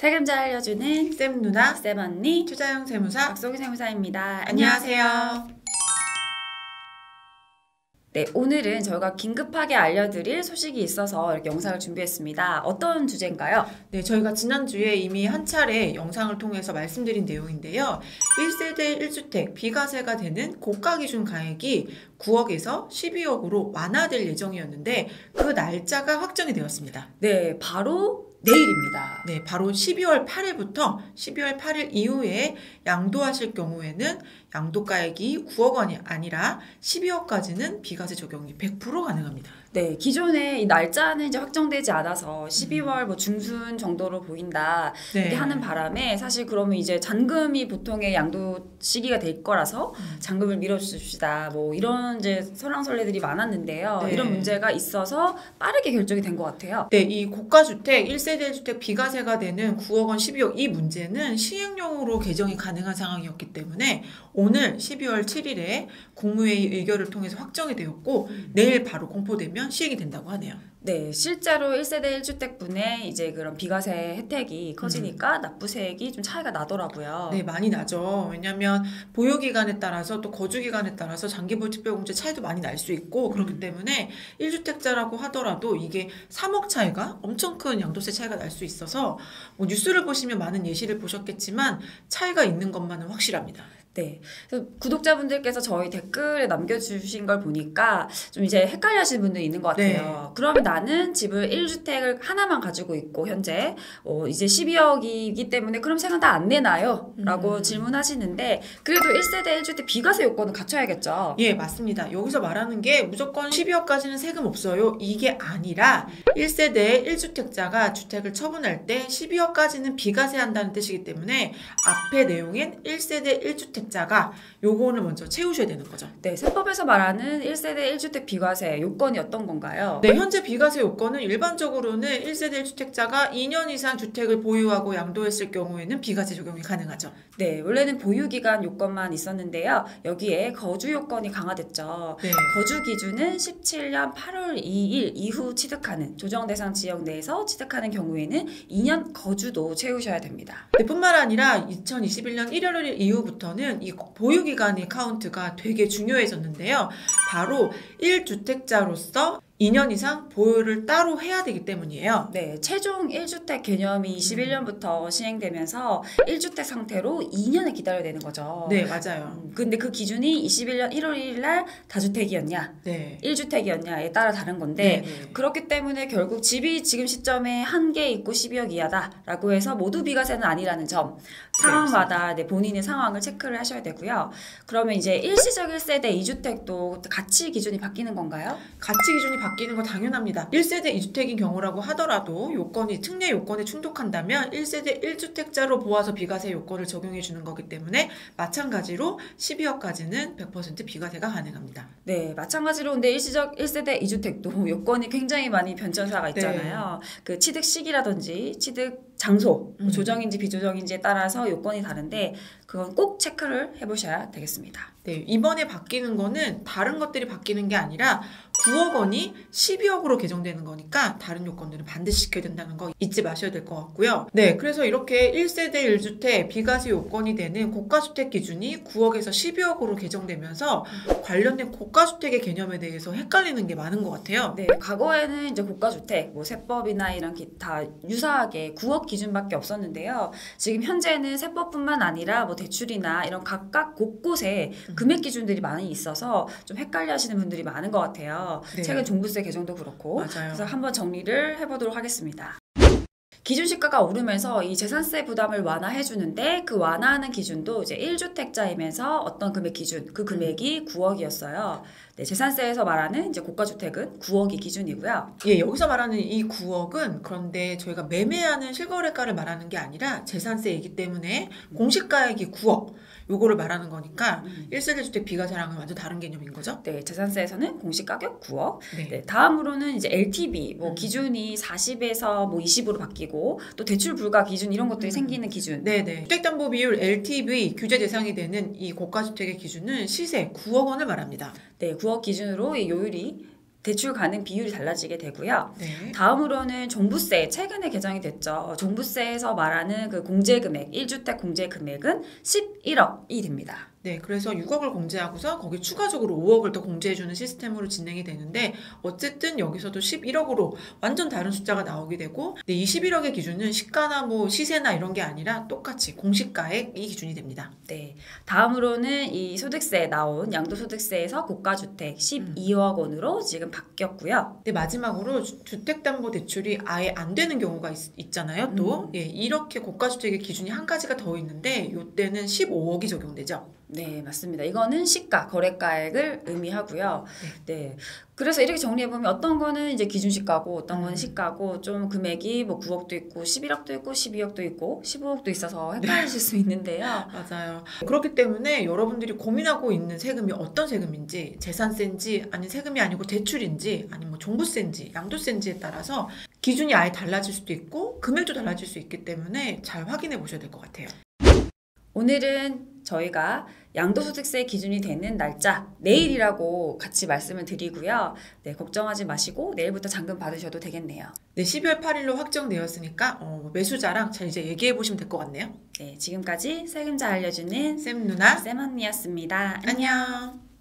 세금 잘 알려주는 쌤 누나, 쌤 언니, 투자형 세무사 박소기 세무사입니다. 안녕하세요. 네, 오늘은 저희가 긴급하게 알려드릴 소식이 있어서 이렇게 영상을 준비했습니다. 어떤 주제인가요? 네, 저희가 지난주에 이미 한 차례 영상을 통해서 말씀드린 내용인데요. 1세대 1주택 비과세가 되는 고가 기준 가액이 9억에서 12억으로 완화될 예정이었는데 그 날짜가 확정이 되었습니다. 네, 바로 내일입니다. 네, 바로 12월 8일부터 12월 8일 이후에 양도하실 경우에는 양도가액이 9억 원이 아니라 12억까지는 비과세 적용이 100% 가능합니다. 네, 기존에 이 날짜는 이제 확정되지 않아서 12월 뭐 중순 정도로 보인다 이렇게 하는 바람에 사실 그러면 이제 잔금이 보통의 양도 시기가 될 거라서 잔금을 밀어줍시다 뭐 이런 이제 설랑설레들이 많았는데요. 네. 이런 문제가 있어서 빠르게 결정이 된 것 같아요. 네, 이 고가주택 1세대 1주택 비과세가 되는 9억 원 12억 이 문제는 시행령으로 개정이 가능한 상황이었기 때문에 오늘 12월 7일에 국무회의 의결을 통해서 확정이 되었고 내일 바로 공포되면 시행이 된다고 하네요. 네, 실제로 1세대 1주택분의 이제 그런 비과세 혜택이 커지니까 납부세액이 좀 차이가 나더라고요. 네, 많이 나죠. 왜냐하면 보유기간에 따라서 또 거주기간에 따라서 장기보직별공제 차이도 많이 날 수 있고 그렇기 때문에 1주택자라고 하더라도 이게 3억 차이가 엄청 큰 양도세 차이가 날 수 있어서 뭐 뉴스를 보시면 많은 예시를 보셨겠지만 차이가 있는 것만은 확실합니다. 네. 그래서 구독자분들께서 저희 댓글에 남겨주신 걸 보니까 좀 이제 헷갈려 하시는 분들이 있는 것 같아요. 네. 그러면 나는 집을 1주택을 하나만 가지고 있고, 현재, 이제 12억이기 때문에 그럼 세금 다 안 내나요? 라고 질문하시는데, 그래도 1세대 1주택 비과세 요건은 갖춰야겠죠. 예, 맞습니다. 여기서 말하는 게 무조건 12억까지는 세금 없어요. 이게 아니라 1세대 1주택자가 주택을 처분할 때 12억까지는 비과세 한다는 뜻이기 때문에 앞에 내용인 1세대 1주택 자가 요거를 먼저 채우셔야 되는 거죠. 네, 세법에서 말하는 1세대 1주택 비과세 요건이 어떤 건가요? 네, 현재 비과세 요건은 일반적으로는 1세대 1주택자가 2년 이상 주택을 보유하고 양도했을 경우에는 비과세 적용이 가능하죠. 네, 원래는 보유기간 요건만 있었는데요. 여기에 거주 요건이 강화됐죠. 네. 거주 기준은 17년 8월 2일 이후 취득하는 조정 대상 지역 내에서 취득하는 경우에는 2년 거주도 채우셔야 됩니다. 네, 뿐만 아니라 2021년 1월 1일 이후부터는 이 보유기간의 카운트가 되게 중요해졌는데요. 바로 1주택자로서 2년 이상 보유를 따로 해야 되기 때문이에요. 네, 최종 1주택 개념이 21년부터 시행되면서 1주택 상태로 2년을 기다려야 되는 거죠. 네, 맞아요. 근데 그 기준이 21년 1월 1일 날 다주택이었냐, 네. 1주택이었냐에 따라 다른 건데 네. 그렇기 때문에 결국 집이 지금 시점에 한 개 있고 12억 이하다라고 해서 모두 비과세는 아니라는 점 상황마다 본인의 상황을 체크를 하셔야 되고요. 그러면 이제 일시적 1세대 2주택도 가치 기준이 바뀌는 건가요? 가치 기준이 바뀌는 거 당연합니다. 1세대 2주택인 경우라고 하더라도 요건이 특례 요건에 충족한다면 1세대 1주택자로 보아서 비과세 요건을 적용해 주는 거기 때문에 마찬가지로 12억까지는 100% 비과세가 가능합니다. 네, 마찬가지로 근데 일시적 1세대 2주택도 요건이 굉장히 많이 변천사가 있잖아요. 그 취득 시기라든지 취득 장소, 조정인지 비조정인지에 따라서 요건이 다른데 그건 꼭 체크를 해보셔야 되겠습니다. 네, 이번에 바뀌는 거는 다른 것들이 바뀌는 게 아니라 9억 원이 12억으로 개정되는 거니까 다른 요건들은 반드시 지켜야 된다는 거 잊지 마셔야 될 것 같고요. 네, 그래서 이렇게 1세대 1주택 비과세 요건이 되는 고가주택 기준이 9억에서 12억으로 개정되면서 관련된 고가주택의 개념에 대해서 헷갈리는 게 많은 것 같아요. 네, 과거에는 이제 고가주택, 뭐 세법이나 이런 기타 유사하게 9억 기준밖에 없었는데요. 지금 현재는 세법뿐만 아니라 뭐 대출이나 이런 각각 곳곳에 금액 기준들이 많이 있어서 좀 헷갈려 하시는 분들이 많은 것 같아요. 네. 최근 종부세 개정도 그렇고. 맞아요. 그래서 한번 정리를 해보도록 하겠습니다. 기준시가가 오르면서 이 재산세 부담을 완화해 주는데 그 완화하는 기준도 이제 1주택자이면서 어떤 금액 기준, 그 금액이 9억이었어요. 네, 재산세에서 말하는 이제 고가주택은 9억이 기준이고요. 예, 여기서 말하는 이 9억은 그런데 저희가 매매하는 실거래가를 말하는 게 아니라 재산세이기 때문에 공시가액이 9억. 요거를 말하는 거니까 1세대 주택 비과세랑은 완전 다른 개념인 거죠? 네, 재산세에서는 공시가격 9억. 네. 네, 다음으로는 이제 LTV, 뭐 기준이 40에서 뭐 20으로 바뀌고 또 대출 불가 기준 이런 것들이 생기는 기준. 네네. 주택담보비율 LTV 규제 대상이 되는 이 고가주택의 기준은 시세 9억 원을 말합니다. 네, 9억 기준으로 이 요율이 대출 가능 비율이 달라지게 되고요. 네. 다음으로는 종부세, 최근에 개정이 됐죠. 종부세에서 말하는 그 공제금액, 1주택 공제금액은 11억이 됩니다. 네, 그래서 6억을 공제하고서 거기 추가적으로 5억을 더 공제해주는 시스템으로 진행이 되는데 어쨌든 여기서도 11억으로 완전 다른 숫자가 나오게 되고 이 11억의 기준은 시가나 뭐 시세나 이런 게 아니라 똑같이 공시가액이 기준이 됩니다. 네. 다음으로는 이 소득세에 나온 양도소득세에서 고가주택 12억 원으로 지금 바뀌었고요. 네, 마지막으로 주택담보대출이 아예 안 되는 경우가 있잖아요. 또 예, 이렇게 고가주택의 기준이 한 가지가 더 있는데 이때는 15억이 적용되죠. 네, 맞습니다. 이거는 시가, 거래가액을 의미하고요. 네. 그래서 이렇게 정리해보면 어떤 거는 이제 기준시가고 어떤 거는 시가고 좀 금액이 뭐 9억도 있고 11억도 있고 12억도 있고 15억도 있어서 헷갈리실 수 있는데요. 맞아요. 그렇기 때문에 여러분들이 고민하고 있는 세금이 어떤 세금인지 재산세인지 아니 세금이 아니고 대출인지 아니면 뭐 종부세인지 양도세인지에 따라서 기준이 아예 달라질 수도 있고 금액도 달라질 수 있기 때문에 잘 확인해 보셔야 될 것 같아요. 오늘은 저희가 양도소득세 기준이 되는 날짜 내일이라고 같이 말씀을 드리고요. 네, 걱정하지 마시고 내일부터 잔금 받으셔도 되겠네요. 네, 12월 8일로 확정되었으니까 매수자랑 잘 이제 얘기해 보시면 될 것 같네요. 네, 지금까지 세금잘 알려주는 쌤 누나 쌤 언니였습니다. 안녕.